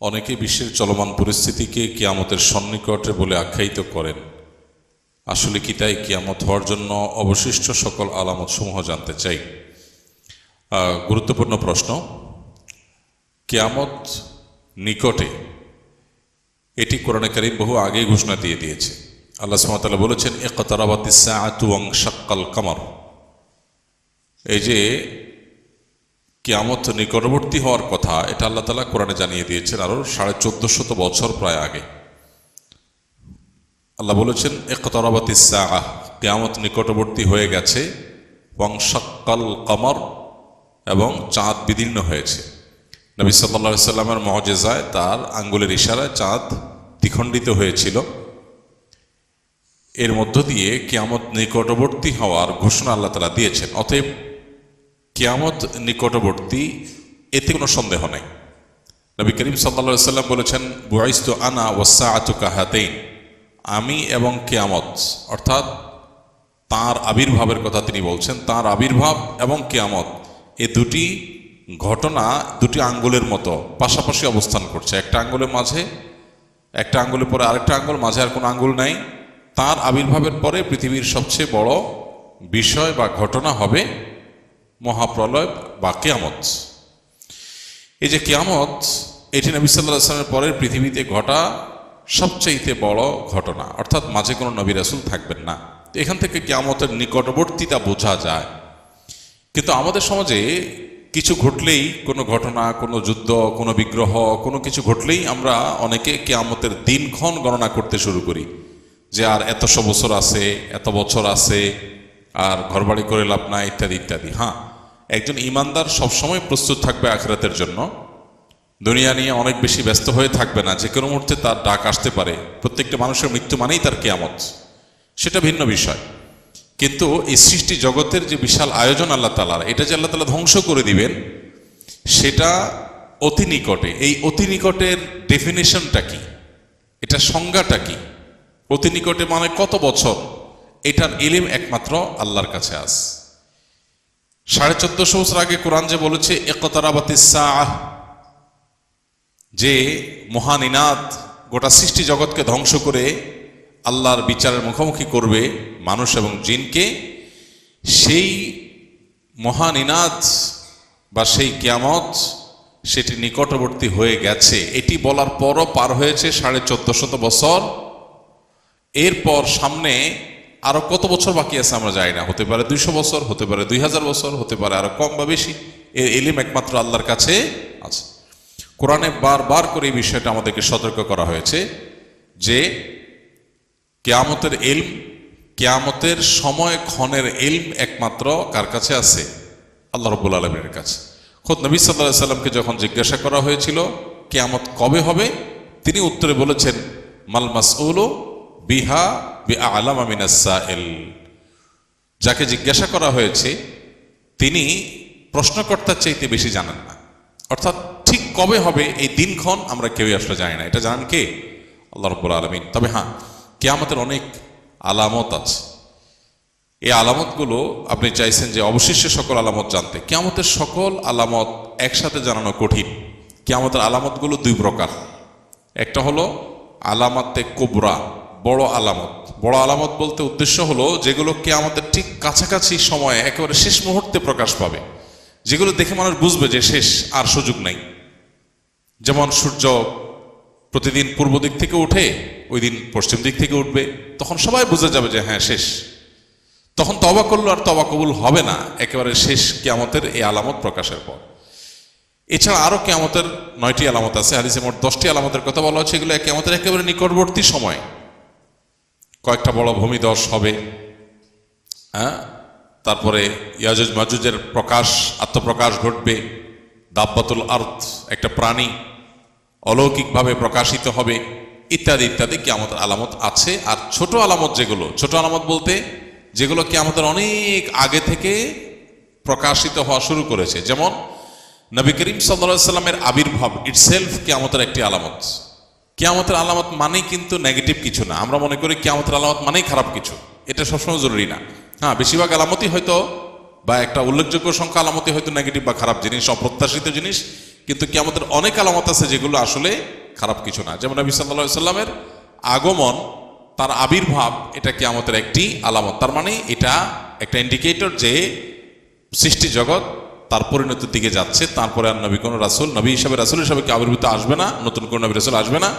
অনেকে বিশ্বের চলমান পরিস্থিতিকে কিয়ামতের সন্নিকটে বলে আখ্যায়িত করেন। আসলে কি তাই? কিয়ামত হওয়ার জন্য অবশিষ্ট সকল আলামত সমূহ জানতে চাই। গুরুত্বপূর্ণ প্রশ্ন। কিয়ামত নিকটে, এটি কোরআনে কারীম বহু আগেই ঘোষণা দিয়ে দিয়েছে। আল্লাহ সুবহানাহু ওয়া তাআলা বলেছেন, ইকতারাবাতিস সাআতু ওয়ানশাক্কাল কমর। এই যে কিয়ামত নিকটবর্তী হওয়ার কথা, এটা আল্লাহ তাআলা কোরআনে জানিয়ে দিয়েছেন আরো 1450 বছর প্রায় আগে। আল্লাহ বলেছেন, ইকতারাবাতিস সাআহ, কিয়ামত নিকটবর্তী হয়ে গেছে, ওয়ানশাক্কাল কমর, এবং চাঁদ বিদীর্ণ হয়েছে। নবী সাল্লাল্লাহু আলাইহি সাল্লামের মুজিজায়, তার আঙ্গুলের ইশারায় চাঁদ দ্বিখণ্ডিত হয়েছিল। এর মধ্য দিয়ে কিয়ামত নিকটবর্তী হওয়ার ঘোষণা আল্লাহ তাআলা দিয়েছেন। অতএব কিয়ামত নিকটবর্তী, এতে কোনো সন্দেহ নেই। নবী করিম সাল্লাল্লাহু আলাইহি সাল্লাম বলেছেন, বুইসতু আনা ওয়াসসাআতু কাহাতাইন, আমি এবং কিয়ামত, অর্থাৎ তাঁর আবির্ভাবের কথা তিনি বলছেন। তাঁর আবির্ভাব এবং কিয়ামত, এ দুটি ঘটনা দুটি আঙ্গুলের মতো পাশাপাশি অবস্থান করছে। একটা আঙ্গুলের মাঝে, একটা আঙ্গুলের পরে আরেকটা আঙ্গুল, মাঝে আর কোনো আঙ্গুল নাই। তাঁর আবির্ভাবের পরে পৃথিবীর সবচেয়ে বড় বিষয় বা ঘটনা হবে মহাপ্রলয় বা কিয়ামত। এই যে কিয়ামত, এটি নবী সাল্লাল্লাহু আলাইহি ওয়াসাল্লামের পরের পৃথিবীতে ঘটা সবচেয়ে বড় ঘটনা, অর্থাৎ মাঝে কোনো নবী রাসূল থাকবেন না। এখান থেকে কিয়ামতের নিকটবর্তীতা বোঝা যায়। কিন্তু আমাদের সমাজে কিছু ঘটলেই, কোনো ঘটনা, কোনো যুদ্ধ, কোনো বিগ্রহ, কোনো কিছু ঘটলেই আমরা অনেকে কিয়ামতের দিনক্ষণ গণনা করতে শুরু করি, যে আর এতশো বছর আছে, এত বছর আছে, আর ঘরবাড়ি করে লাভ নাই, ইত্যাদি ইত্যাদি। হ্যাঁ, একজন ঈমানদার সবসময় প্রস্তুত থাকবে আখিরাতের জন্য। দুনিয়া নিয়ে অনেক বেশি ব্যস্ত হয়ে থাকবে না। যে কোনো মুহূর্তে তার ডাক আসতে পারে। প্রত্যেকটা মানুষের মৃত্যু মানেই তার কিয়ামত, সেটা ভিন্ন বিষয়। কিন্তু এই সৃষ্টি জগতের যে বিশাল আয়োজন আল্লাহ তাআলার, এটা যে আল্লাহ তাআলা ধ্বংস করে দিবেন, সেটা অতি নিকটে। এই অতি নিকটের ডেফিনেশনটা কি, এটা সংজ্ঞাটা কি? অতি নিকটে মানে কত বছর? এটার ইলম একমাত্র আল্লাহর কাছে আছে। 1450 বছর আগে কোরআন যে বলেছে ইকতারাবাতিস সাআহ, যে মহানিনাদ গোটা সৃষ্টি জগৎকে ধ্বংস করে আল্লাহর বিচারের মুখোমুখি করবে মানুষ এবং জিনকে, সেই মহানিনাদ বা সেই কিয়ামত, সেটি নিকটবর্তী হয়ে গেছে। এটি বলার পরও পার হয়েছে 1450 বছর। এরপর সামনে আরো কত বছর বাকি আছে আমরা জানি না। হতে পারে 200 বছর, হতে পারে 2000 বছর, হতে পারে আরো কম বা বেশি। এর ইলম একমাত্র আল্লাহর কাছে আছে। কোরআনে বারবার করে এই বিষয়টা আমাদেরকে সতর্ক করা হয়েছে যে কিয়ামতের ইলম, কিয়ামতের সময় ক্ষণের ইলম একমাত্র কার কাছে আছে? আল্লাহ রাব্বুল আলামিনের কাছে। খোদ নবী সাল্লাল্লাহু আলাইহি সাল্লামকে যখন জিজ্ঞাসা করা হয়েছিল কিয়ামত কবে হবে, তিনি উত্তরে বলেছেন, মাল মাসউলু বিহা বিআলামা মিনাস সাইল। যাকে জিজ্ঞাসা করা হয়েছে তিনি প্রশ্নকর্তার চাইতে বেশি জানেন না। অর্থাৎ ঠিক কবে হবে এই দিনক্ষণ আমরা কেউই আসলে জানি না। এটা জানেন কে? আল্লাহ রাব্বুল আলামিন। তবে হ্যাঁ, কিয়ামতের অনেক আলামত আছে। এই আলামতগুলো আপনি চাইছেন যে অবশিষ্ট সকল আলামত জানতে। কিয়ামতের সকল আলামত একসাথে জানানো কঠিন। কিয়ামতের আলামতগুলো দুই প্রকার। একটা হলো আলামাতে কুবরা, বড় আলামত। বড় আলামত বলতে উদ্দেশ্য হলো যেগুলো কিয়ামতের ঠিক কাছাকাছি সময়ে একেবারে শেষ মুহূর্তে প্রকাশ পাবে, যেগুলো দেখে মানুষ বুঝবে যে শেষ, আর সুযোগ নাই। যেমন সূর্য প্রতিদিন পূর্ব দিক থেকে উঠে, ওই দিন পশ্চিম দিক থেকে উঠবে, তখন সবাই বুঝে যাবে যে হ্যাঁ শেষ। তখন তওবা করলো আর তওবা কবুল হবে না, একেবারে শেষ কিয়ামতের এই আলামত প্রকাশের পর। এছাড়া আরো কিয়ামতের 9টি আলামত আছে। হাদিসে মোট 10টি আলামতের কথা বলা হচ্ছে। এগুলো কিয়ামতের একেবারে নিকটবর্তী সময়। কয়েকটা বড় ভূমিধস হবে, হ্যাঁ, তারপরে ইয়াজুজ মাজুজের প্রকাশ, আত্মপ্রকাশ ঘটবে। দাব্বাতুল আরদ, একটা প্রাণী অলৌকিকভাবে প্রকাশিত হবে, ইত্যাদি ইত্যাদি কিয়ামতের আলামত আছে। আর ছোট আলামত যেগুলো, ছোট আলামত বলতে যেগুলো কিয়ামতের অনেক আগে থেকে প্রকাশিত হওয়া শুরু করেছে, যেমন নবী করিম সাল্লাল্লাহু আলাইহি সাল্লামের আবির্ভাব ইটসেলফ কিয়ামতের একটি আলামত। কিয়ামতের আলামত মানেই কিন্তু নেগেটিভ কিছু না। আমরা মনে করি কিয়ামতের আলামত মানেই খারাপ কিছু। এটা সবসময় জরুরি না। হ্যাঁ, বেশিরভাগ আলামতই হয়তো, বা একটা উল্লেখযোগ্য সংখ্যা আলামতই হয়তো নেগেটিভ বা খারাপ জিনিস, অপ্রত্যাশিত জিনিস। কিন্তু কিয়ামতের অনেক আলামত আছে যেগুলো আসলে খারাপ কিছু না। যেমন নবী সাল্লাল্লাহু আলাইহি সাল্লামের আগমন, তার আবির্ভাব, এটা কিয়ামতের একটি আলামত। তার মানে এটা একটা ইন্ডিকেটর যে সৃষ্টি জগৎ তার পরিণতির দিকে যাচ্ছে। তারপরে আর নবী কোনো রাসূল, নবী হিসাবে রাসূল হিসাবে কি আবির্ভূত আসবে না, নতুন কোনো নবী রাসূল আসবে না।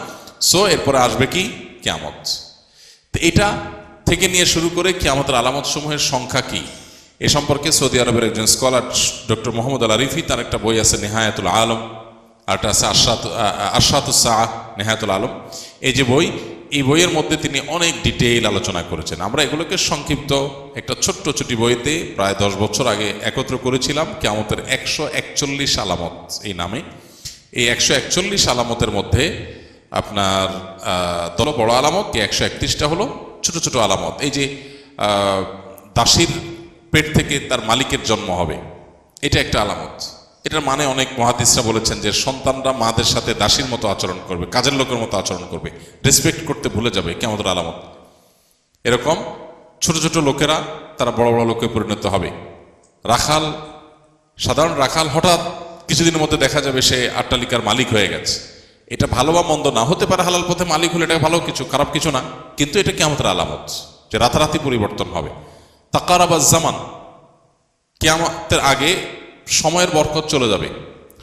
সো এরপরে আসবে কি? কিয়ামত। তো এটা থেকে নিয়ে শুরু করে কিয়ামতের আলামত সমূহের সংখ্যা কি, এ সম্পর্কে সৌদি আরবের একজন স্কলার ডক্টর মোহাম্মদ আল আরিফি, তার একটা বই আছে নেহায়াতুল আলম, আর একটা আছে আশরাতুস সাআহ নেহায়াতুল আলম। এই যে বই, এই বইয়ের মধ্যে তিনি অনেক ডিটেইল আলোচনা করেছেন। আমরা এগুলোকে সংক্ষিপ্ত একটা ছোট্ট ছোটি বইতে প্রায় 10 বছর আগে একত্র করেছিলাম, কিয়ামতের 141 আলামত এই নামে। এই 141 আলামতের মধ্যে আপনার দল বড় আলামত, 131টা হলো ছোট ছোট আলামত। এই যে দাসীর পেট থেকে তার মালিকের জন্ম হবে, এটা একটা আলামত। এটার মানে অনেক মুহাদ্দিসরা বলেছেন যে সন্তানরা মাদের সাথে দাসীর মতো আচরণ করবে, কাজের লোকের মতো আচরণ করবে, রেসপেক্ট করতে ভুলে যাবে, কিয়ামতের আলামত। এরকম ছোট ছোট লোকেরা তারা বড় বড় লোকে পরিণত হবে। রাখাল, সাধারণ রাখাল হঠাৎ কিছুদিনের মধ্যে দেখা যাবে সে আট্টালিকার মালিক হয়ে গেছে। এটা ভালো বা মন্দ না হতে পারে, হালাল পথে মালিক হলে এটা ভালো কিছু, খারাপ কিছু না, কিন্তু এটা কিয়ামতের আলামত যে রাতারাতি পরিবর্তন হবে। তাকারাবাজ জামান, কিয়ামতের আগে সময়ের বরকত চলে যাবে,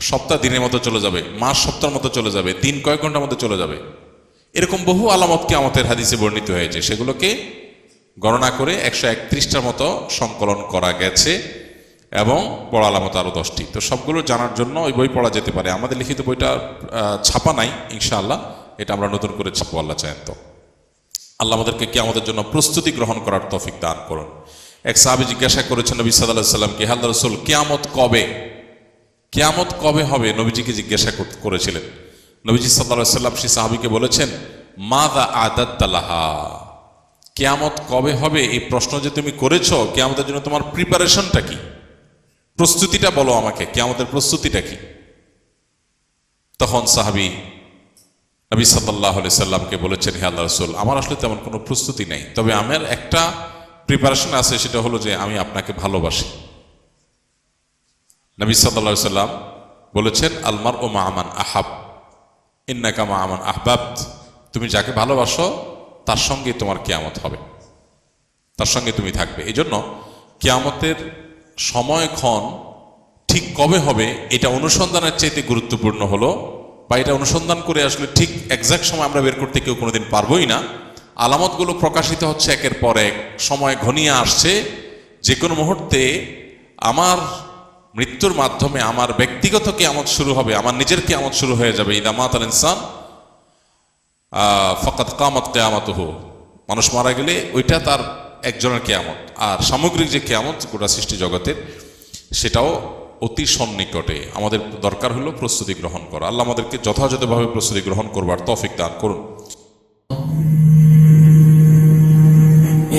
সপ্তাহ দিনের মতো চলে যাবে, মাস সপ্তাহের মতো চলে যাবে, দিন কয়েক ঘন্টার মতো চলে যাবে। এরকম বহু আলামত কিয়ামতের হাদিসে বর্ণিত হয়েছে, সেগুলোকে গণনা করে 131টার মতো সংকলন করা গেছে, এবং বড় আলামত আরও 10টি। তো সবগুলো জানার জন্য ওই বই পড়া যেতে পারে। আমাদের লিখিত বইটা ছাপা নাই, ইনশাআল্লাহ এটা আমরা নতুন করে ছাপবো আল্লাহ চাহেন তো। আল্লাহ আমাদেরকে কিয়ামতের জন্য প্রস্তুতি গ্রহণ করার তৌফিক দান করুন। এক সাহাবী জিজ্ঞাসা করেছেন নবী সাল্লাল্লাহু আলাইহি সাল্লামকে, হে আল্লাহর রাসূল, কিয়ামত কবে, কিয়ামত কবে হবে? নবীজিকে জিজ্ঞাসা করেছিলেন। নবীজি সাল্লাল্লাহু আলাইহি সাল্লাম সেই সাহাবীকে বলেছেন, মাযা আদাত্তা লাহা, কিয়ামত কবে হবে এই প্রশ্ন যে তুমি করেছো, কিয়ামতের জন্য তোমার প্রিপারেশনটা কি, প্রস্তুতিটা বলো আমাকে, কিয়ামতের প্রস্তুতিটা কি? তখন সাহাবী নবী সাল্লাল্লাহু আলাইহি সাল্লামকে বলেছেন, হে আল্লাহর রাসূল, আমার আসলে তেমন কোনো প্রস্তুতি নেই, তবে আমার একটা প্রিপারেশন আছে, সেটা হলো যে আমি আপনাকে ভালোবাসি। নবী সাল্লাল্লাহু আলাইহি সাল্লাম বলেছেন, আল মারউ মা মান আহাব ইন্নাকা মা মান আহবাবত, তুমি যাকে ভালোবাসো তার সঙ্গে তোমার কিয়ামত হবে, তার সঙ্গে তুমি থাকবে। এই জন্য কিয়ামতের সময়ক্ষণ ঠিক কবে হবে এটা অনুসন্ধানের চাইতে গুরুত্বপূর্ণ হলো, বা এটা অনুসন্ধান করে আসলে ঠিক এক্সাক্ট সময় আমরা বের করতে কেউ কোনোদিন পারবোই না। আলামতগুলো প্রকাশিত হচ্ছে একের পর এক, সময় ঘনিয়ে আসছে, যে কোনো মুহূর্তে আমার মৃত্যুর মাধ্যমে আমার ব্যক্তিগত কিয়ামত শুরু হবে, আমার নিজের কিয়ামত শুরু হয়ে যাবে। ইদা মাতাল ইনসান ফাকাদ কামাত কিয়ামাতুহু, মানুষ মারা গেলে ওইটা তার একজনের কিয়ামত। আর সামগ্রিক যে কিয়ামত গোটা সৃষ্টি জগতের, সেটাও অতি সন্নিকটে। আমাদের দরকার হলো প্রস্তুতি গ্রহণ করা। আল্লাহ আমাদেরকে যথাযথভাবে প্রস্তুতি গ্রহণ করবার তৌফিক দান করুন।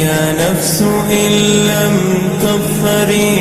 يا نفس إن لم تظفري